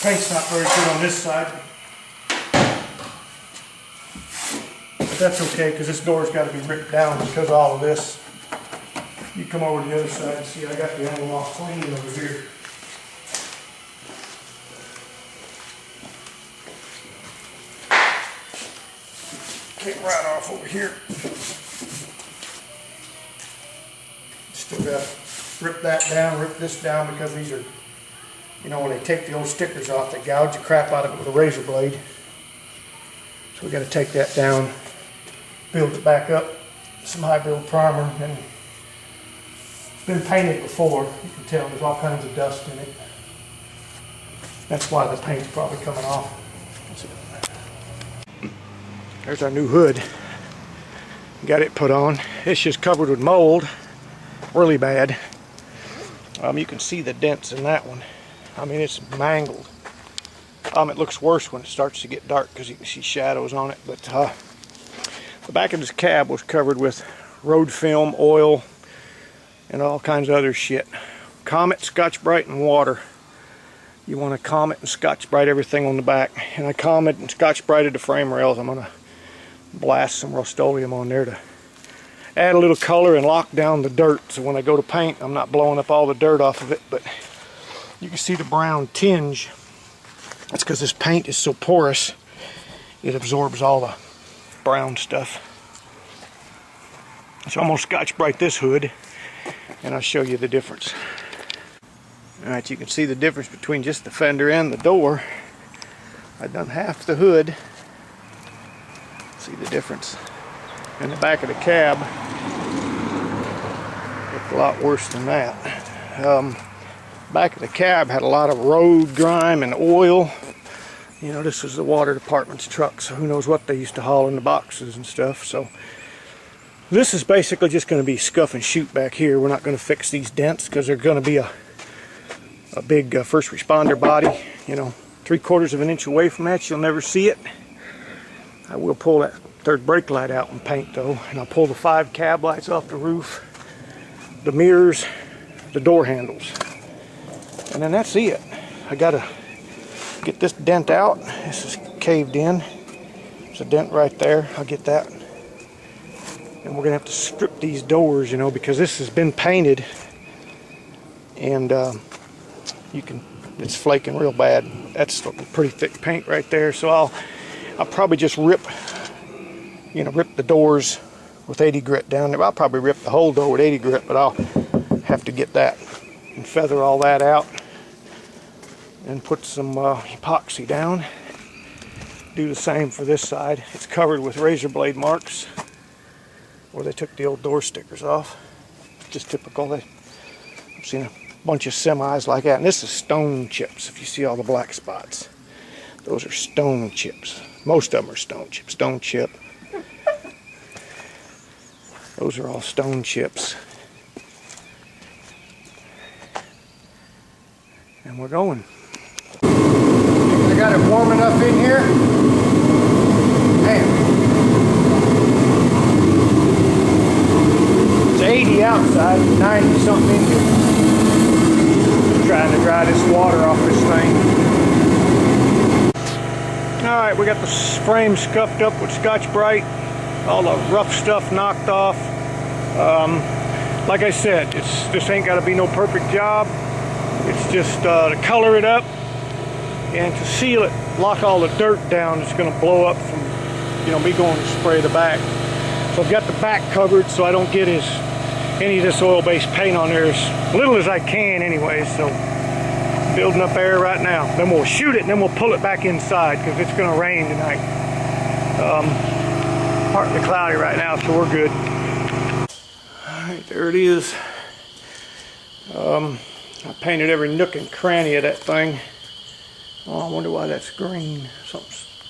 Paint's not very good on this side. But that's okay, because this door's got to be ripped down because of all of this. You come over to the other side and see I got the angle all clean over here. Came right off over here. Still got to rip that down, rip this down, because these are, you know, when they take the old stickers off, they gouge the crap out of it with a razor blade. So we got to take that down, build it back up, some high build primer, and it's been painted before. You can tell there's all kinds of dust in it. That's why the paint's probably coming off. There's our new hood. Got it put on. It's just covered with mold, really bad. You can see the dents in that one. I mean, it's mangled. It looks worse when it starts to get dark because you can see shadows on it. But the back of this cab was covered with road film, oil, and all kinds of other shit. Comet, Scotch-Brite, and water. You want to Comet and Scotch-Brite everything on the back. And I Comet and Scotch-Brited the frame rails. I'm going to blast some Rust-Oleum on there to add a little color and lock down the dirt, so when I go to paint I'm not blowing up all the dirt off of it. But you can see the brown tinge. That's because this paint is so porous, it absorbs all the brown stuff. So I'm going to Scotch-Brite this hood and I'll show you the difference. Alright, you can see the difference between just the fender and the door. I've done half the hood. See the difference. In the back of the cab, looked a lot worse than that. Back of the cab had a lot of road grime and oil. You know, this was the water department's truck, so who knows what they used to haul in the boxes and stuff. So this is basically just going to be scuff and shoot back here. We're not going to fix these dents because they're going to be a big first responder body. You know, 3/4 of an inch away from that, you'll never see it. I will pull that third brake light out and paint though, and I'll pull the 5 cab lights off the roof, the mirrors, the door handles, and then that's it. I gotta get this dent out. This is caved in. There's a dent right there. I'll get that, and we're gonna have to strip these doors, you know, because this has been painted, and it's flaking real bad. That's pretty thick paint right there. So I'll probably just rip the doors with 80 grit down there. I'll probably rip the whole door with 80 grit, but I'll have to get that and feather all that out and put some epoxy down. Do the same for this side. It's covered with razor blade marks where they took the old door stickers off. Just typical. I've seen a bunch of semis like that, and this is stone chips. If you see all the black spots, those are stone chips. Most of them are stone chips. Stone chip. Those are all stone chips. And we're going. I got it warm enough in here. Man. It's 80 outside, 90 something in here. Just trying to dry this water off this thing. Alright, we got the frame scuffed up with Scotch-Brite. All the rough stuff knocked off. Like I said, this ain't got to be no perfect job. It's just to color it up and to seal it, lock all the dirt down. It's going to blow up from, you know, me going to spray the back. So I've got the back covered so I don't get any of this oil-based paint on there, as little as I can anyway. So building up air right now. Then we'll shoot it and then we'll pull it back inside because it's going to rain tonight. Partly cloudy right now, so we're good. Alright, there it is. I painted every nook and cranny of that thing. Oh, I wonder why that's green. I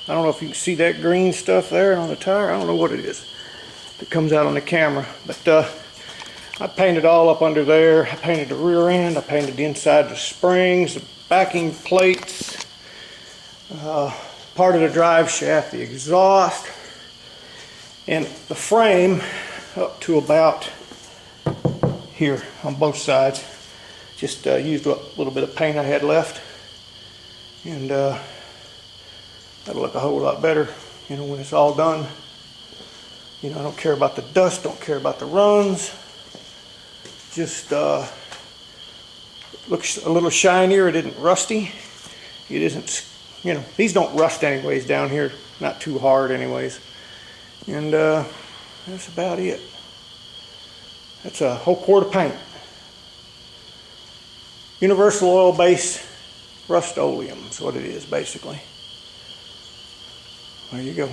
don't know if you can see that green stuff there on the tire. I don't know what it is. It comes out on the camera. But I painted all up under there. I painted the rear end. I painted the inside, the springs, the backing plates, part of the drive shaft, the exhaust, and the frame up to about here on both sides. Just used up a little bit of paint I had left. And that'll look a whole lot better, you know, when it's all done. You know, I don't care about the dust, don't care about the runs. Just looks a little shinier. It isn't rusty. It isn't, you know, these don't rust anyways down here, not too hard anyways. And that's about it. That's a whole quart of paint. Universal oil base Rust-Oleum is what it is basically. There you go.